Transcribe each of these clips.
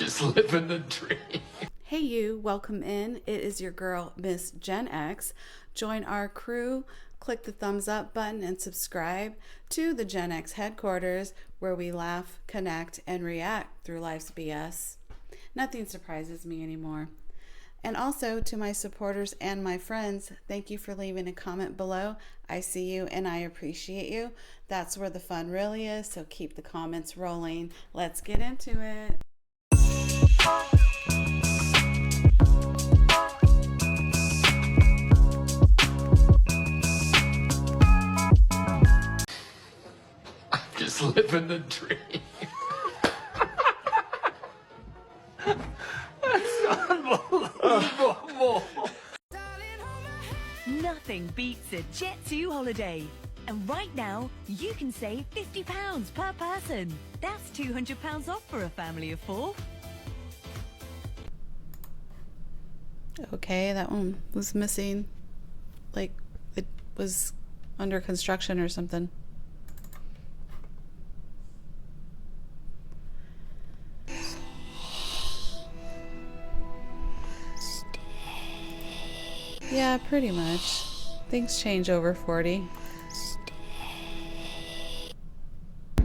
just living the dream. Hey you, welcome in. It is your girl, Miss Gen X. Join our crew, click the thumbs up button and subscribe to the Gen X headquarters where we laugh, connect, and react through life's BS. Nothing surprises me anymore. And also to my supporters and my friends, thank you for leaving a comment below. I see you and I appreciate you. That's where the fun really is, so keep the comments rolling. Let's get into it. Just living the dream. That's unbelievable. Nothing beats a Jet2 holiday. And right now, you can save £50 per person. That's £200 off for a family of 4. Okay, that one was missing. Like, it was under construction or something. Yeah, pretty much. Things change over 40.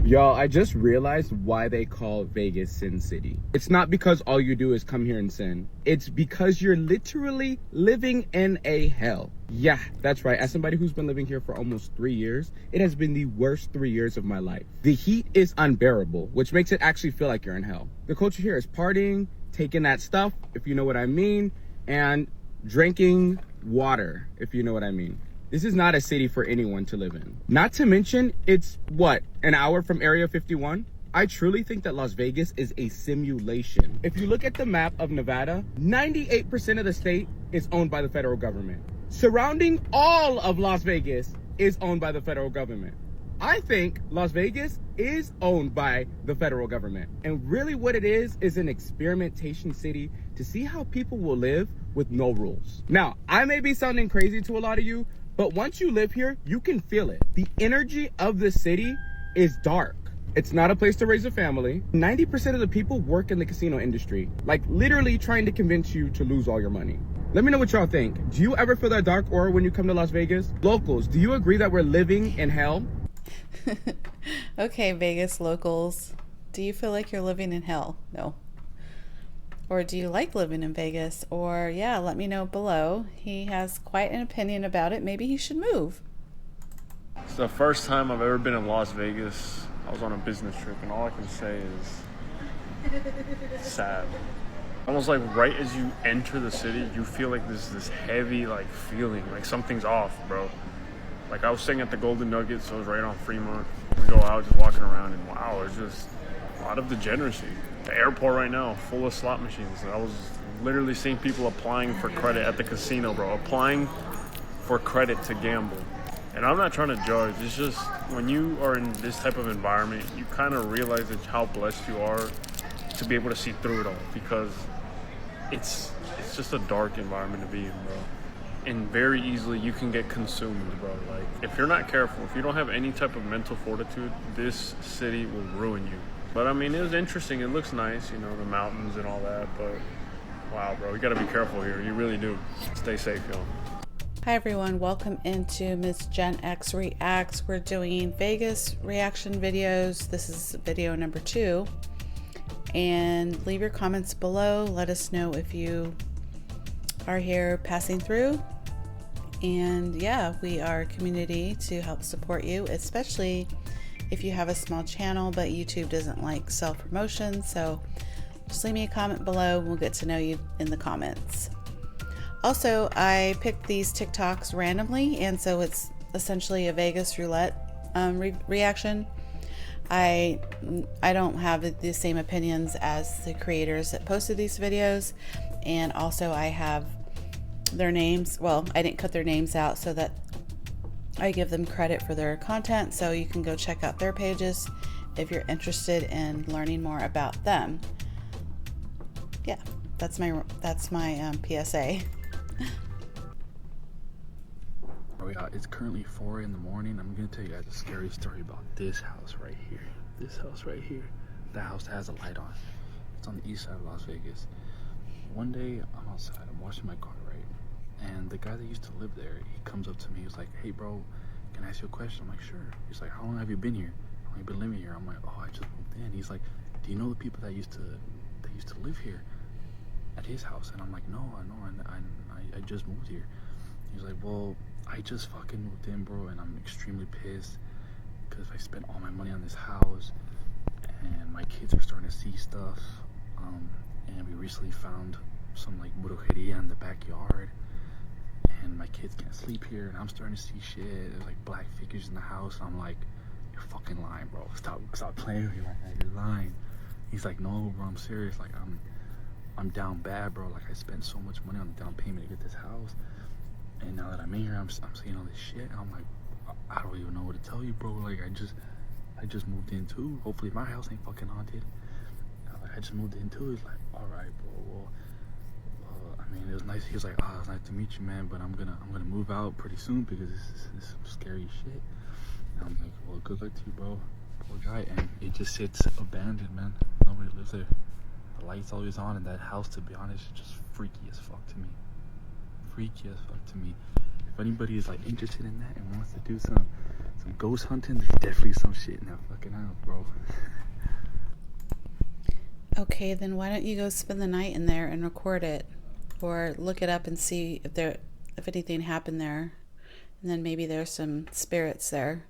Y'all, I just realized why they call Vegas Sin City. It's not because all you do is come here and sin. It's because you're literally living in a hell. Yeah, that's right. As somebody who's been living here for almost 3 years, it has been the worst 3 years of my life. The heat is unbearable, which makes it actually feel like you're in hell. The culture here is partying, taking that stuff, if you know what I mean, and drinking water, if you know what I mean. This is not a city for anyone to live in. Not to mention, it's what, an hour from Area 51? I truly think that Las Vegas is a simulation. If you look at the map of Nevada, 98% of the state is owned by the federal government. Surrounding all of Las Vegas is owned by the federal government. I think Las Vegas is owned by the federal government. And really what it is an experimentation city to see how people will live with no rules. Now, I may be sounding crazy to a lot of you, but once you live here, you can feel it. The energy of the city is dark. It's not a place to raise a family. 90% of the people work in the casino industry, like literally trying to convince you to lose all your money. Let me know what y'all think. Do you ever feel that dark aura when you come to Las Vegas? Locals, do you agree that we're living in hell? Okay, Vegas locals. Do you feel like you're living in hell? No. Or do you like living in Vegas? Or yeah, let me know below. He has quite an opinion about it. Maybe he should move. It's the first time I've ever been in Las Vegas. I was on a business trip and all I can say is sad. Almost like right as you enter the city, you feel like this heavy like feeling, like something's off, bro. Like I was staying at the Golden Nugget, so it was right on Fremont. We go out just walking around and wow, it's just a lot of degeneracy. The airport right now, full of slot machines. I was literally seeing people applying for credit at the casino, bro. Applying for credit to gamble. And I'm not trying to judge. It's just when you are in this type of environment, you kind of realize that how blessed you are to be able to see through it all. Because it's just a dark environment to be in, bro. And very easily you can get consumed, bro. Like if you're not careful, if you don't have any type of mental fortitude, this city will ruin you. But I mean, it was interesting. It looks nice, you know, the mountains and all that. But wow, bro, you gotta be careful here. You really do. Stay safe, y'all. Hi everyone, welcome into Miss Gen X Reacts. We're doing Vegas reaction videos. This is video number 2. And leave your comments below. Let us know if you are here passing through. And yeah, we are a community to help support you, especially if you have a small channel but YouTube doesn't like self-promotion. So just leave me a comment below and we'll get to know you in the comments. Also, I picked these TikToks randomly, and so it's essentially a Vegas roulette reaction. I don't have the same opinions as the creators that posted these videos, and also I have their names. Well, I didn't cut their names out so that I give them credit for their content, so you can go check out their pages if you're interested in learning more about them. Yeah, that's my PSA. It's currently 4 in the morning. I'm gonna tell you guys a scary story about this house right here. This house right here. The house that has a light on. It's on the east side of Las Vegas. One day, I'm outside, I'm washing my car, right? And the guy that used to live there, he comes up to me, he's like, hey bro, can I ask you a question? I'm like, sure. He's like, how long have you been here? How long have you been living here? I'm like, oh, I just moved in. He's like, do you know the people that used to live here at his house? And I'm like, no, I just moved here. He's like, well, I just fucking moved in, bro, and I'm extremely pissed because I spent all my money on this house, and my kids are starting to see stuff, and we recently found some like brujeria in the backyard, and my kids can't sleep here, and I'm starting to see shit. There's like black figures in the house. I'm like, you're fucking lying, bro. Stop playing with me like that. You're lying. He's like, no, bro, I'm serious. Like, I'm down bad, bro. Like, I spent so much money on the down payment to get this house, and now that I'm in here, I'm seeing all this shit, and I'm like, I don't even know what to tell you, bro. Like, I just moved in too. Hopefully my house ain't fucking haunted. I just moved in too. He's like, all right, bro. Well, I mean, it was nice. He was like, oh, it's nice to meet you, man. But I'm gonna move out pretty soon because this is some scary shit. And I'm like, well, good luck to you, bro. Poor guy. And it just sits abandoned, man. Nobody lives there. The light's always on, and that house, to be honest, is just freaky as fuck to me. Freaky as fuck to me. If anybody is like interested in that and wants to do some ghost hunting, there's definitely some shit in that fucking house, bro. Okay, then why don't you go spend the night in there and record it, or look it up and see if anything happened there, and then maybe there's some spirits there.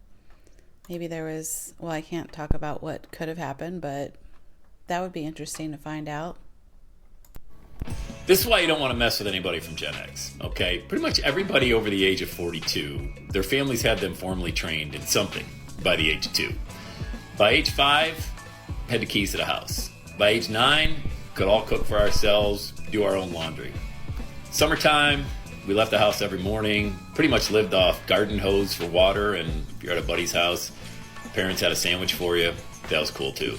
Maybe there was, well, I can't talk about what could have happened, but that would be interesting to find out. This is why you don't want to mess with anybody from Gen X, okay? Pretty much everybody over the age of 42, their families had them formally trained in something by the age of 2. By age 5, had the keys to the house. By age 9, could all cook for ourselves, do our own laundry. Summertime, we left the house every morning, pretty much lived off garden hose for water, and if you're at a buddy's house, parents had a sandwich for you, that was cool too.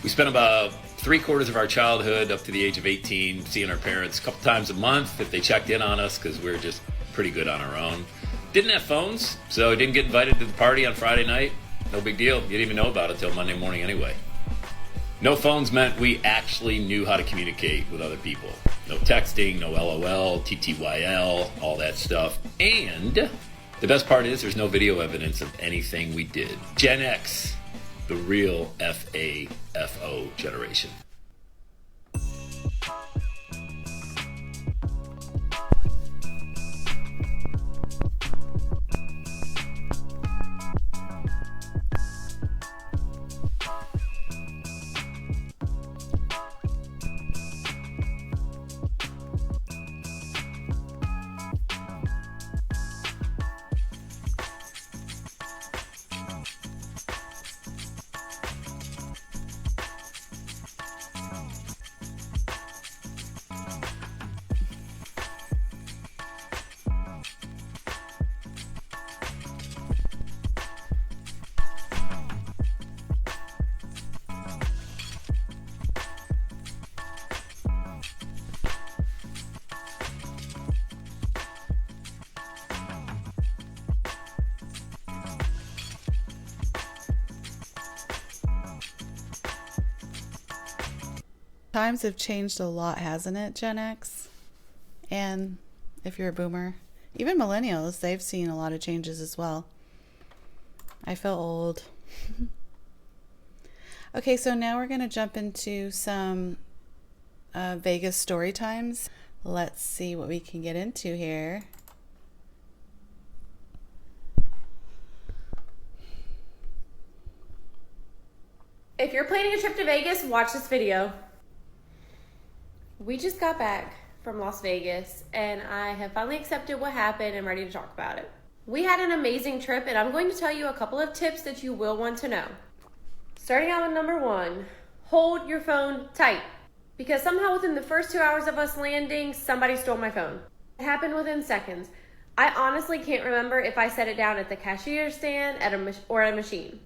We spent about 3/4 of our childhood up to the age of 18 seeing our parents a couple times a month if they checked in on us, because we were just pretty good on our own. Didn't have phones, so didn't get invited to the party on Friday night. No big deal. You didn't even know about it till Monday morning anyway. No phones meant we actually knew how to communicate with other people. No texting, no LOL, TTYL, all that stuff. And the best part is there's no video evidence of anything we did. Gen X, the real FAFO generation. Times have changed a lot, hasn't it, Gen X? And if you're a boomer, even millennials, they've seen a lot of changes as well. I feel old. Okay, so now we're going to jump into some Vegas story times. Let's see what we can get into here. If you're planning a trip to Vegas, watch this video. We just got back from Las Vegas, and I have finally accepted what happened and ready to talk about it. We had an amazing trip, and I'm going to tell you a couple of tips that you will want to know. Starting out with number 1, hold your phone tight. Because somehow within the first 2 hours of us landing, somebody stole my phone. It happened within seconds. I honestly can't remember if I set it down at the cashier stand or at a machine.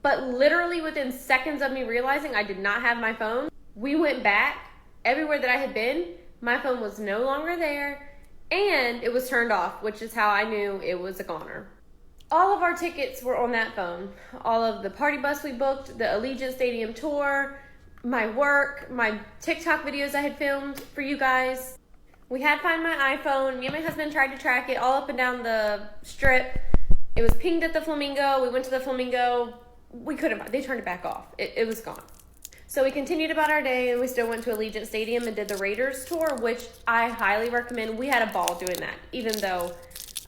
But literally within seconds of me realizing I did not have my phone, we went back. Everywhere that I had been, my phone was no longer there, and it was turned off, which is how I knew it was a goner. All of our tickets were on that phone. All of the party bus we booked, the Allegiant Stadium tour, my work, my TikTok videos I had filmed for you guys. We had to find my iPhone. Me and my husband tried to track it all up and down the strip. It was pinged at the Flamingo. We went to the Flamingo. We couldn't, they turned it back off. It was gone. So we continued about our day, and we still went to Allegiant Stadium and did the Raiders tour, which I highly recommend. We had a ball doing that, even though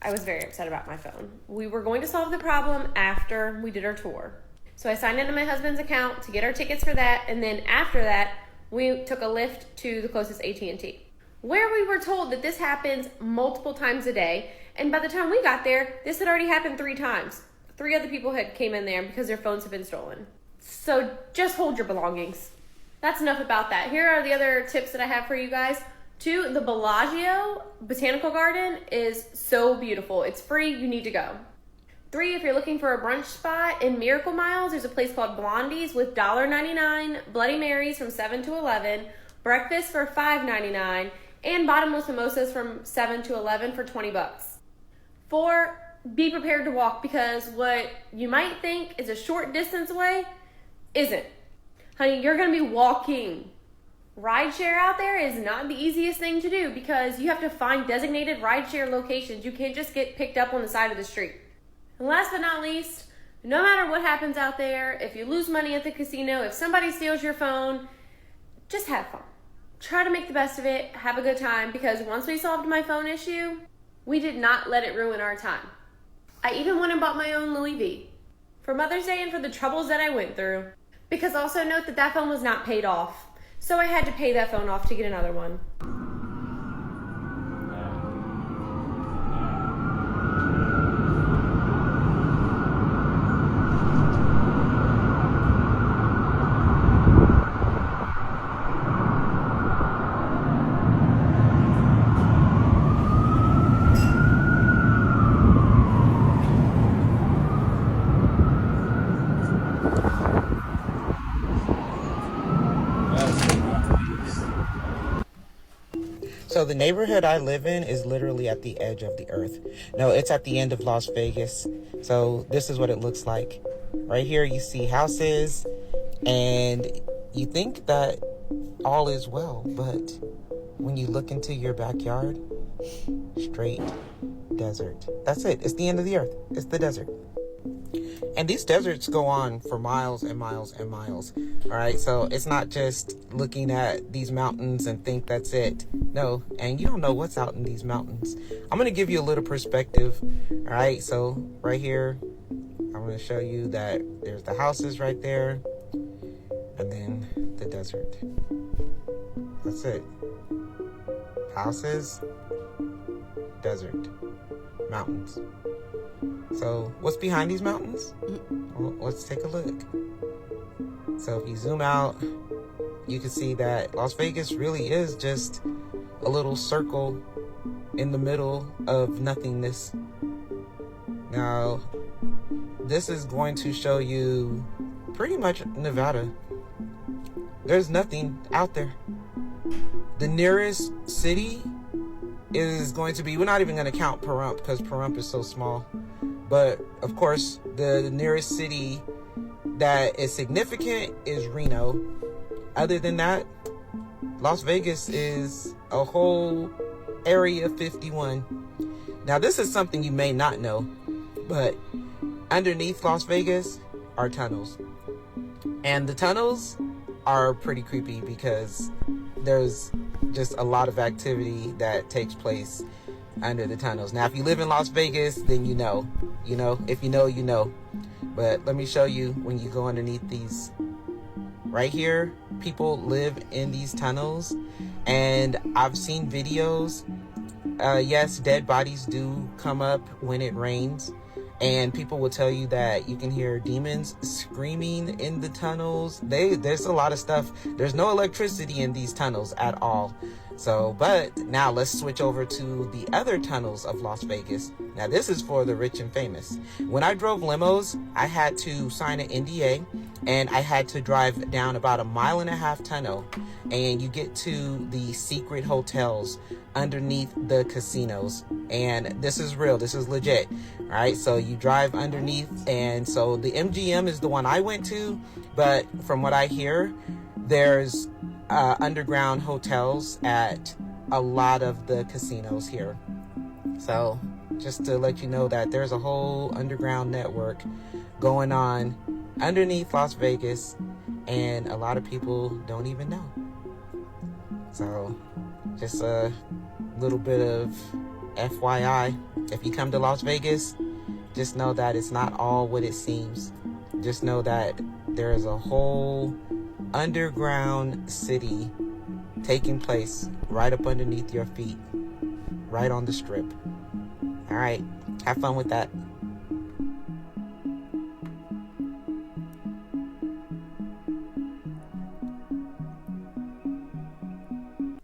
I was very upset about my phone. We were going to solve the problem after we did our tour. So I signed into my husband's account to get our tickets for that, and then after that, we took a Lyft to the closest AT&T, where we were told that this happens multiple times a day, and by the time we got there, this had already happened 3 times. 3 other people had came in there because their phones had been stolen. So just hold your belongings. That's enough about that. Here are the other tips that I have for you guys. 2, the Bellagio Botanical Garden is so beautiful. It's free, you need to go. 3, if you're looking for a brunch spot in Miracle Miles, there's a place called Blondie's with $1.99, Bloody Marys from 7 to 11, breakfast for $5.99, and bottomless mimosas from 7 to 11 for 20 bucks. 4, be prepared to walk, because what you might think is a short distance away isn't. Honey, you're gonna be walking. Rideshare out there is not the easiest thing to do because you have to find designated rideshare locations. You can't just get picked up on the side of the street. And last but not least, no matter what happens out there, if you lose money at the casino, if somebody steals your phone, just have fun. Try to make the best of it, have a good time, because once we solved my phone issue, we did not let it ruin our time. I even went and bought my own Louis V for Mother's Day and for the troubles that I went through. Because also note that that phone was not paid off. So I had to pay that phone off to get another one. So the neighborhood I live in is literally at the edge of the earth. No, it's at the end of Las Vegas. So this is what it looks like. Right here you see houses, and you think that all is well, but when you look into your backyard, straight desert. That's it. It's the end of the earth. It's the desert. And these deserts go on for miles and miles and miles. All right, so it's not just looking at these mountains and think that's it. No, and you don't know what's out in these mountains. I'm going to give you a little perspective. All right, so right here, I'm going to show you that there's the houses right there, and then the desert. That's it. Houses, desert, mountains. So what's behind these mountains? Well, let's take a look. So if you zoom out, you can see that Las Vegas really is just a little circle in the middle of nothingness. Now, this is going to show you pretty much Nevada. There's nothing out there. The nearest city is going to be, we're not even going to count Pahrump because Pahrump is so small. But of course, the nearest city that is significant is Reno. Other than that, Las Vegas is a whole area 51. Now, this is something you may not know, but underneath Las Vegas are tunnels. And the tunnels are pretty creepy because there's just a lot of activity that takes place under the tunnels. Now, if you live in Las Vegas, then you know, if you know, you know. But let me show you when you go underneath these. Right here, people live in these tunnels, and I've seen videos. Yes, dead bodies do come up when it rains, and people will tell you that you can hear demons screaming in the tunnels. There's a lot of stuff. There's no electricity in these tunnels at all. So, but now let's switch over to the other tunnels of Las Vegas. Now, this is for the rich and famous. When I drove limos, I had to sign an NDA, and I had to drive down about 1.5 mile tunnel, and you get to the secret hotels underneath the casinos. And this is real. This is legit. All right. So you drive underneath, and so the MGM is the one I went to, but from what I hear, there's underground hotels at a lot of the casinos here. So just to let you know that there's a whole underground network going on underneath Las Vegas, and a lot of people don't even know. So just a little bit of FYI, if you come to Las Vegas, just know that it's not all what it seems. Just know that there is a whole underground city taking place right up underneath your feet, right on the strip. All right, have fun with that.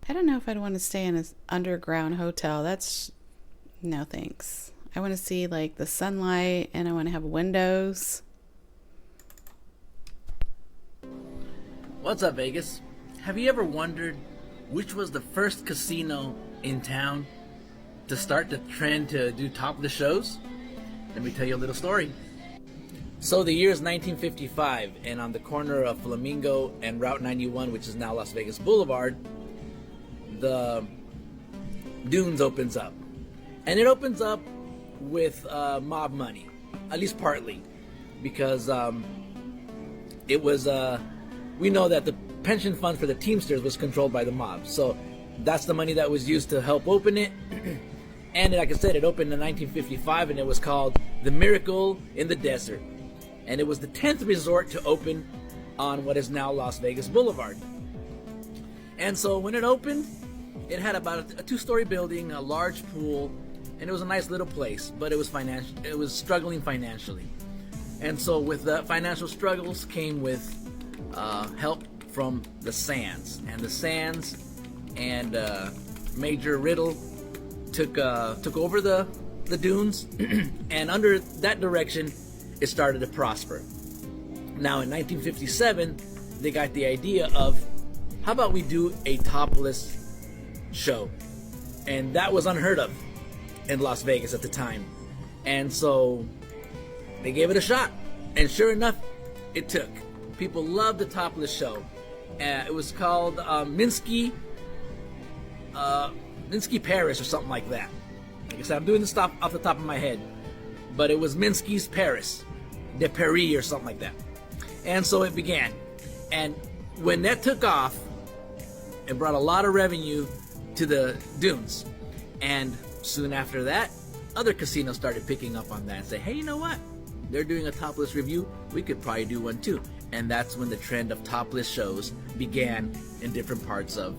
I don't know if I'd want to stay in an underground hotel. That's no thanks. I want to see like the sunlight, and I want to have windows. What's up, Vegas? Have you ever wondered which was the first casino in town to start the trend to do topless shows? Let me tell you a little story. So the year is 1955, and on the corner of Flamingo and Route 91, which is now Las Vegas Boulevard, the Dunes opens up. And it opens up with mob money, at least partly, because it was... we know that the pension fund for the Teamsters was controlled by the mob. So that's the money that was used to help open it. And like I said, it opened in 1955, and it was called The Miracle in the Desert. And it was the 10th resort to open on what is now Las Vegas Boulevard. And so when it opened, it had about a 2-story building, a large pool, and it was a nice little place, but it was struggling financially. And so with the financial struggles came with help from the Sands, and the Sands and Major Riddle took over the Dunes, and under that direction, it started to prosper. Now in 1957, they got the idea of, how about we do a topless show? And that was unheard of in Las Vegas at the time, and so they gave it a shot, and sure enough, it took. People loved the topless show. It was called Minsky Paris or something like that. Like I said, I'm doing this stuff off the top of my head, but it was Minsky's Paris, de Paris or something like that. And so it began. And when that took off, it brought a lot of revenue to the Dunes. And soon after that, other casinos started picking up on that and say, hey, you know what? They're doing a topless review. We could probably do one too. And that's when the trend of topless shows began in different parts of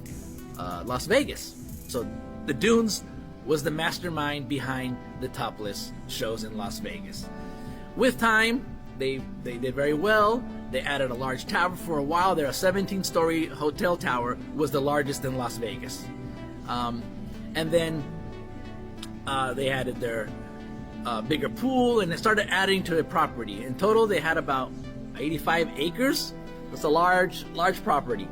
Las Vegas. So the Dunes was the mastermind behind the topless shows in Las Vegas. With time, they did very well. They added a large tower for a while. Their 17-story hotel tower was the largest in Las Vegas. And then they added their bigger pool, and they started adding to the property. In total, they had about 85 acres. That's a large property.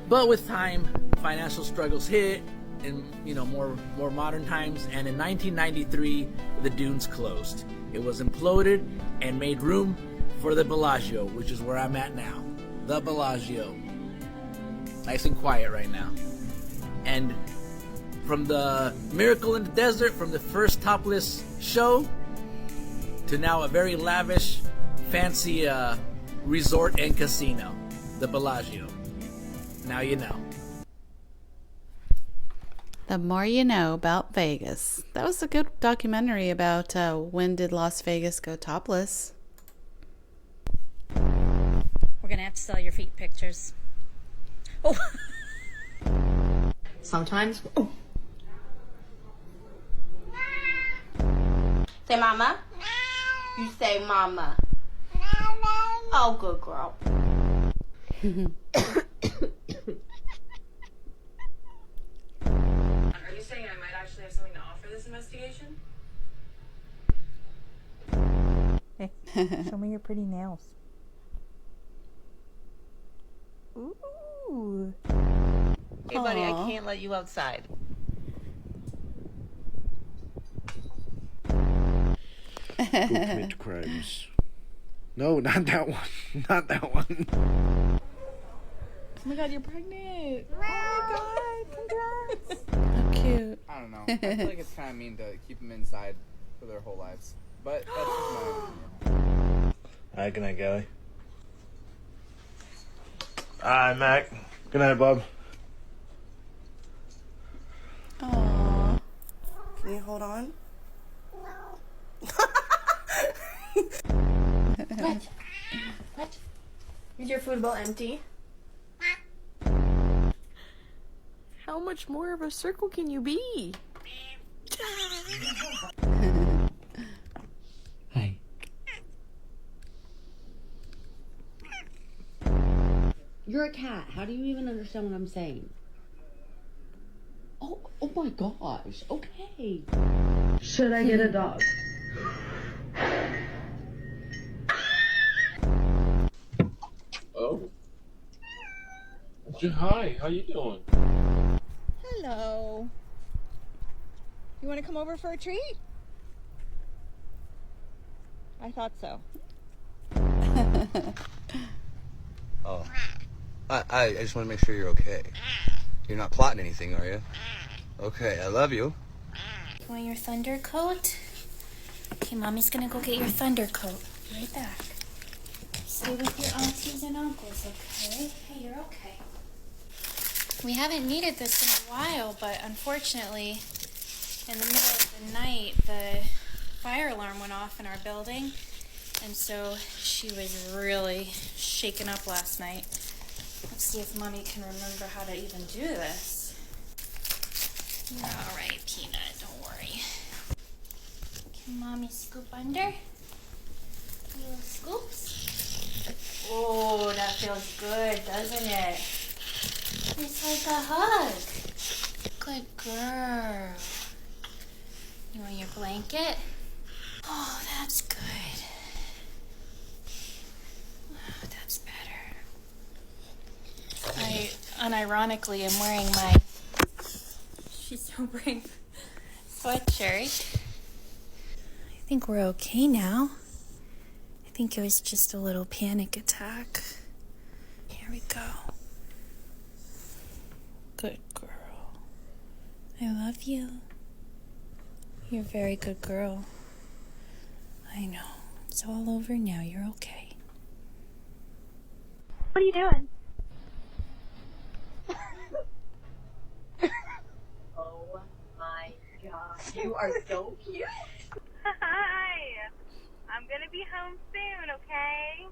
But with time, financial struggles hit, in more modern times, and in 1993, the Dunes closed. It was imploded and made room for the Bellagio, which is where I'm at now. The Bellagio. Nice and quiet right now. And from the Miracle in the Desert, from the first topless show, to now a very lavish, fancy resort and casino, the Bellagio. Now you know. The more you know about Vegas. That was a good documentary about when did Las Vegas go topless. We're gonna have to sell your feet pictures. Oh. Sometimes. Oh. Say mama. You say mama. Oh, good girl. Hey, show me your pretty nails. Ooh. Hey, buddy, I Aw. can't let you outside. Who commit crimes? No, not that one. Not that one. Oh my god, you're pregnant. Oh my god, congrats. How cute. I don't know. I feel like it's kind of mean to keep them inside for their whole lives. But that's just my opinion. Alright, good night, Gally. Alright, Mac. Good night, Bob. Aww. Can you hold on? What? What? Is your food bowl empty? How much more of a circle can you be? Hi. You're a cat. How do you even understand what I'm saying? Oh my gosh. Okay. Should I get a dog? Oh. Hi, how you doing? Hello. You want to come over for a treat? I thought so. Oh. I just want to make sure you're okay. You're not plotting anything, are you? Okay, I love you. Want your thunder coat? Okay, Mommy's gonna go get your thunder coat. Be right back. Stay with your aunties and uncles, okay? Hey, you're okay. We haven't needed this in a while, but unfortunately, in the middle of the night, the fire alarm went off in our building, and so she was really shaken up last night. Let's see if Mommy can remember how to even do this. You're all right, Peanut. Don't worry. Can Mommy scoop under? Little scoops. Oh, that feels good, doesn't it? It's like a hug. Good girl. You want your blanket? Oh, that's good. Oh, that's better. I unironically am wearing my She's So Brave sweatshirt. I think we're okay now. I think it was just a little panic attack. Here we go. Good girl. I love you. You're a very good girl. I know. It's all over now. You're okay. What are you doing? Oh my god. You are so cute. Hi. I'm gonna be home soon, okay?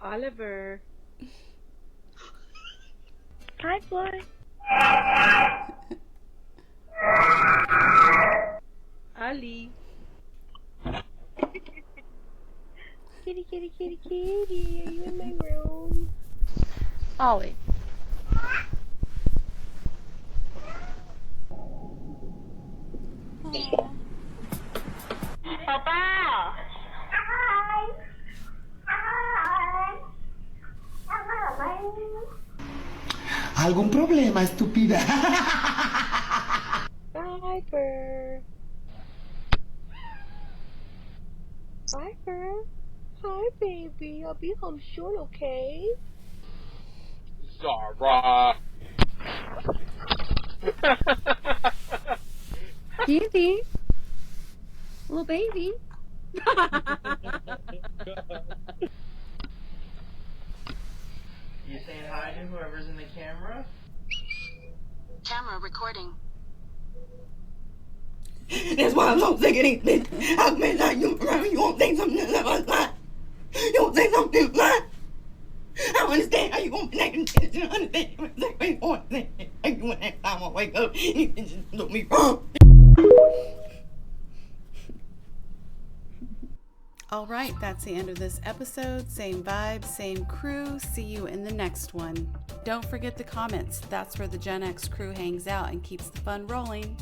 Oliver. Hi, boy. Ali. Kitty, kitty, kitty, kitty. Are you in my room? Ollie. Papa. ¿Algún problema, estúpida? Piper. Piper. Hi, baby. I'll be home soon, okay? Zara. Kitty. Little baby. You saying hi to whoever's in the camera? Camera recording. That's why I'm so sick of these bitches. How many times you around, you won't say something that was lying. You won't say something lying. I don't understand how you gonna be naked. You don't understand what you want to say. Like when next time I wake up, you can just look me wrong. All right, that's the end of this episode. Same vibe, same crew. See you in the next one. Don't forget the comments. That's where the Gen X crew hangs out and keeps the fun rolling.